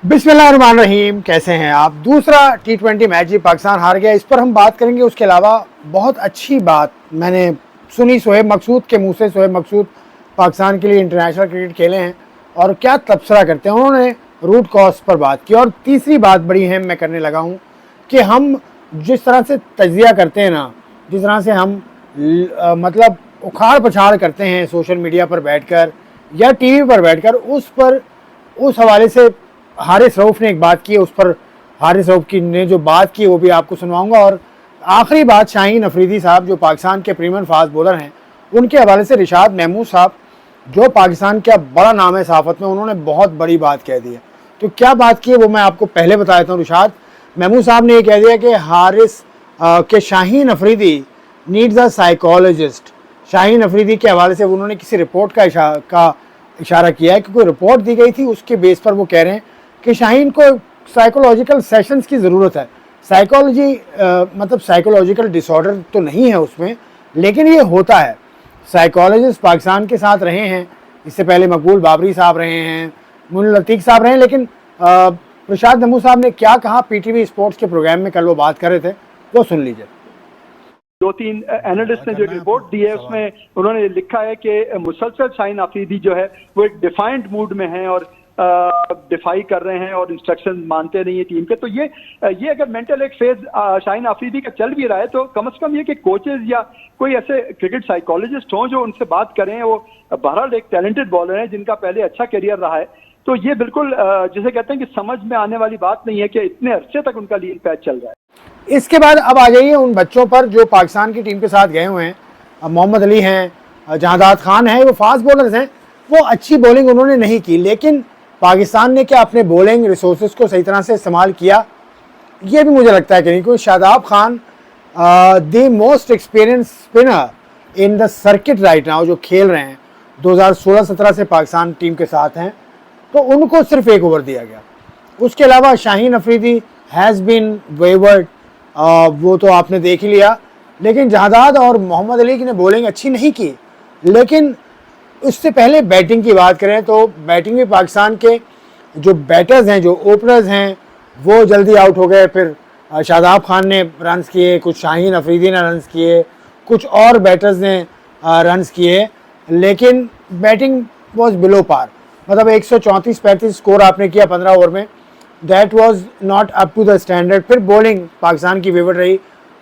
बिस्मिल्लाहिर्रहमानिर्रहीम। कैसे हैं आप? दूसरा T20 मैच ही पाकिस्तान हार गया, इस पर हम बात करेंगे। उसके अलावा बहुत अच्छी बात मैंने सुनी शोएब मकसूद के मुंह से। शोएब मकसूद पाकिस्तान के लिए इंटरनेशनल क्रिकेट खेले हैं और क्या तबसरा करते हैं, उन्होंने रूट कॉज पर बात की। और तीसरी बात बड़ी अहम मैं करने लगा हूँ कि हम जिस तरह से तजिया करते हैं ना, जिस तरह से हम मतलब उखाड़ पछाड़ करते हैं सोशल मीडिया पर बैठकर या टीवी पर बैठकर, उस हवाले से हारिस रऊफ ने एक बात की है। उस पर हारिस रऊफ की ने जो बात की वो भी आपको सुनवाऊंगा। और आखिरी बात शाहीन अफरीदी साहब जो पाकिस्तान के प्रीमियर फास्ट बॉलर हैं, उनके हवाले से रिशाद महमूद साहब जो पाकिस्तान का बड़ा नाम है सहाफ़त में, उन्होंने बहुत बड़ी बात कह दी है। तो क्या बात की है वो मैं आपको पहले बता देता हूँ। रिशाद महमूद साहब ने ये कह दिया कि हारिस के Shaheen Afridi needs a psychologist. Shaheen Afridi के हवाले से उन्होंने किसी रिपोर्ट का इशारा किया है कि कोई रिपोर्ट दी गई थी, उसके बेस पर वो कह रहे हैं कि शाहीन को साइकोलॉजिकल सेशंस की ज़रूरत है। साइकोलॉजी मतलब साइकोलॉजिकल डिसऑर्डर तो नहीं है उसमें, लेकिन ये होता है। साइकोलॉजिस्ट पाकिस्तान के साथ रहे हैं, इससे पहले मकबूल बाबरी साहब रहे हैं, मुन लतीफ़ साहब रहे हैं, लेकिन रिशाद महमूद साहब ने क्या कहा पीटीवी स्पोर्ट्स के प्रोग्राम में, कल वो बात कर रहे थे, वो सुन लीजिए। दो तीन एनालिस्ट ने जो रिपोर्ट दी है उसमें उन्होंने लिखा है कि मुसलसल शाहीन अफरीदी जो है वो एक डिफाइंड मूड में हैं और डिफाई कर रहे हैं और इंस्ट्रक्शन मानते नहीं है टीम के। तो ये अगर मेंटल एक फेज शाहीन अफरीदी का चल भी रहा है तो कम से कम ये कि कोचेस या कोई ऐसे क्रिकेट साइकोलॉजिस्ट हों जो उनसे बात करें। वो बहरहाल एक टैलेंटेड बॉलर है जिनका पहले अच्छा करियर रहा है, तो ये बिल्कुल जिसे कहते हैं कि समझ में आने वाली बात नहीं है कि इतने अरसे तक उनका लीग पैच चल रहा है। इसके बाद अब आ जाइए उन बच्चों पर जो पाकिस्तान की टीम के साथ गए हुए हैं। मोहम्मद अली हैं, जहादात खान हैं, वो फास्ट बॉलर्स हैं। वो अच्छी बॉलिंग उन्होंने नहीं की, लेकिन पाकिस्तान ने क्या अपने बॉलिंग रिसोर्सेज को सही तरह से इस्तेमाल किया, ये भी मुझे लगता है कि नहीं। क्योंकि Shadab Khan the most experience spinner in the circuit right now जो खेल रहे हैं, 2016-17 से पाकिस्तान टीम के साथ हैं, तो उनको सिर्फ एक ओवर दिया गया। उसके अलावा Shaheen Afridi has been wayward, वो तो आपने देख ही लिया। लेकिन जहादाद और मोहम्मद अली की ने बॉलिंग अच्छी नहीं की। लेकिन उससे पहले बैटिंग की बात करें तो बैटिंग में पाकिस्तान के जो बैटर्स हैं, जो ओपनर्स हैं, वो जल्दी आउट हो गए। फिर शादाब खान ने रन्स किए, कुछ शाहीन अफरीदी ने रन्स किए, कुछ और बैटर्स ने रन्स किए, लेकिन बैटिंग वॉज बिलो पार। मतलब 134-35 स्कोर आपने किया 15 ओवर में, that was not up to the standard. फिर बॉलिंग पाकिस्तान की फेवर रही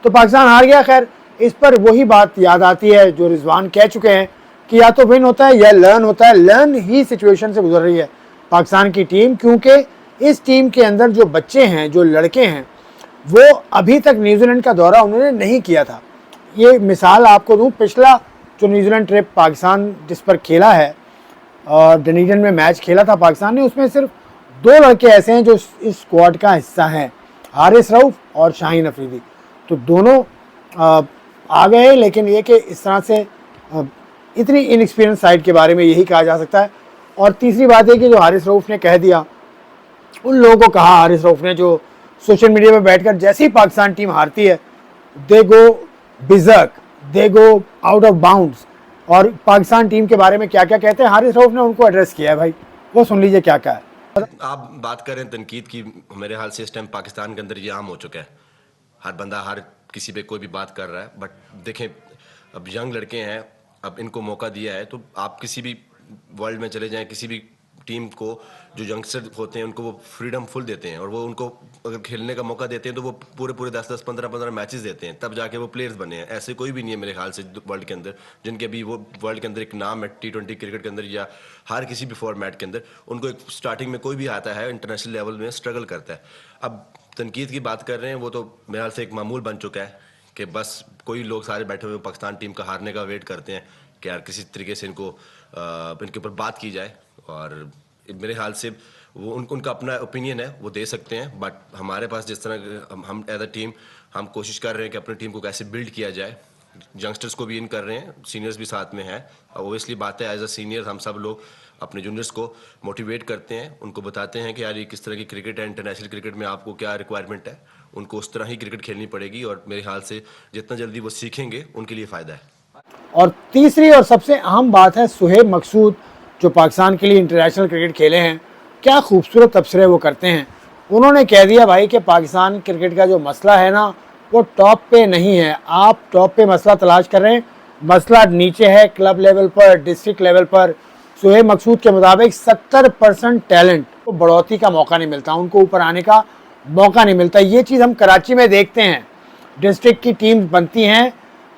तो पाकिस्तान हार गया। खैर, इस पर वही बात याद आती है जो रिजवान कह चुके हैं कि या तो विन होता है या लर्न होता है। लर्न ही सिचुएशन से गुजर रही है पाकिस्तान की टीम, क्योंकि इस टीम के अंदर जो बच्चे हैं, जो लड़के हैं, वो अभी तक न्यूजीलैंड का दौरा उन्होंने नहीं किया था। ये मिसाल आपको दूँ, पिछला जो न्यूजीलैंड ट्रिप पाकिस्तान जिस पर खेला है और डनीडन में मैच खेला था पाकिस्तान ने, उसमें सिर्फ 2 लड़के ऐसे हैं जो इस स्क्वाड का हिस्सा हैं, हारिस रऊफ और शाहीन अफरीदी। तो दोनों आ गए, लेकिन ये कि इस तरह से इतनी इनएक्सपीरियंस साइड के बारे में यही कहा जा सकता है। और तीसरी बात है कि जो हारिस रऊफ ने कह दिया, उन लोगों को कहा हारिस रऊफ ने जो सोशल मीडिया पर बैठकर जैसे ही पाकिस्तान टीम हारती है दे गो berserk, they go out of bounds. और पाकिस्तान टीम के बारे में क्या क्या कहते हैं, हारिस रऊफ ने उनको एड्रेस किया है। भाई वो सुन लीजिए क्या क्या है। आप बात करें तनकीद की, मेरे हाल से इस टाइम पाकिस्तान के अंदर ये आम हो चुका है। हर बंदा हर किसी पे कोई भी बात कर रहा है। बट देखें, अब यंग लड़के हैं, अब इनको मौका दिया है तो आप किसी भी वर्ल्ड में चले जाएं, किसी भी टीम को जो यंगस्टर होते हैं उनको वो फ्रीडम फुल देते हैं और वो उनको अगर खेलने का मौका देते हैं तो वो पूरे 10-10, 15-15 मैचेस देते हैं, तब जाके वो प्लेयर्स बने हैं। ऐसे कोई भी नहीं है मेरे ख्याल से वर्ल्ड के अंदर जिनके अभी वो वर्ल्ड के अंदर एक नाम है T20 क्रिकेट के अंदर या हर किसी भी फॉर्मेट के अंदर। उनको एक स्टार्टिंग में कोई भी आता है इंटरनेशनल लेवल में स्ट्रगल करता है। अब तनकीद की बात कर रहे हैं, वो तो मेरे ख्याल से एक मामूल बन चुका है कि बस कोई लोग सारे बैठे हुए पाकिस्तान टीम का हारने का वेट करते हैं कि यार किसी तरीके से इनके ऊपर बात की जाए। और मेरे ख्याल से वो उनका अपना ओपिनियन है, वो दे सकते हैं। बट हमारे पास जिस तरह हम एज अ टीम हम कोशिश कर रहे हैं कि अपनी टीम को कैसे बिल्ड किया जाए। यंगस्टर्स को भी इन कर रहे हैं, सीनियर्स भी साथ में हैं। ओबियसली बात है, एज अ सीनियर हम सब लोग अपने जूनियर्स को मोटिवेट करते हैं, उनको बताते हैं कि यार ये किस तरह की क्रिकेट है, इंटरनेशनल क्रिकेट में आपको क्या रिक्वायरमेंट है, उनको उस तरह ही क्रिकेट खेलनी पड़ेगी। और मेरे ख्याल से जितना जल्दी वो सीखेंगे उनके लिए फ़ायदा है। और तीसरी और सबसे अहम बात है, शोएब मकसूद जो पाकिस्तान के लिए इंटरनेशनल क्रिकेट खेले हैं, क्या खूबसूरत तबसरे वो करते हैं। उन्होंने कह दिया भाई कि पाकिस्तान क्रिकेट का जो मसला है ना वो टॉप पे नहीं है, आप टॉप पे मसला तलाश कर रहे हैं, मसला नीचे है, क्लब लेवल पर, डिस्ट्रिक्ट लेवल पर। सुहेब मकसूद के मुताबिक 70% टैलेंट को बढ़ोतरी का मौका नहीं मिलता, उनको ऊपर आने का मौका नहीं मिलता। ये चीज़ हम कराची में देखते हैं, डिस्ट्रिक्ट की टीम्स बनती हैं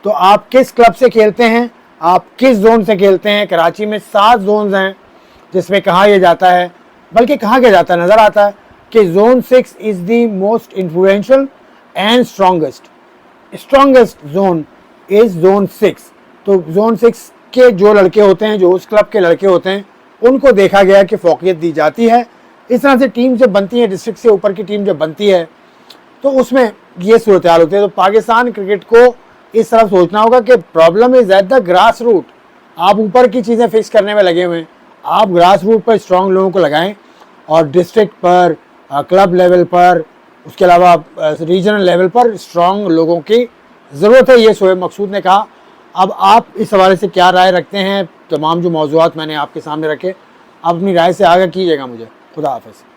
तो आप किस क्लब से खेलते हैं, आप किस जोन से खेलते हैं। कराची में 7 जोन्स हैं जिसमें कहा यह जाता है, बल्कि कहा क्या जाता है, नज़र आता है कि zone 6 is the most influential and strongest zone is zone 6। तो जोन 6 के जो लड़के होते हैं, जो उस क्लब के लड़के होते हैं, उनको देखा गया कि फ़ौक़ियत दी जाती है। इस तरह से टीम जब बनती है, डिस्ट्रिक्ट से ऊपर की टीम जब बनती है तो उसमें ये सूरत हाल होती है। तो पाकिस्तान क्रिकेट को इस तरफ सोचना होगा कि problem is at the grass root. आप ऊपर की चीज़ें फिक्स करने में लगे हुए हैं, आप ग्रास रूट पर स्ट्रॉन्ग लोगों को लगाएं और डिस्ट्रिक्ट पर, क्लब लेवल पर, उसके अलावा रीजनल लेवल पर स्ट्रॉन्ग लोगों की ज़रूरत है, ये सुहेब मकसूद ने कहा। अब आप इस हवाले से क्या राय रखते हैं? तमाम जो मौज़ूआत मैंने आपके सामने रखे, आप अपनी राय से आगाह कीजिएगा मुझे। खुदा हाफ़िज़।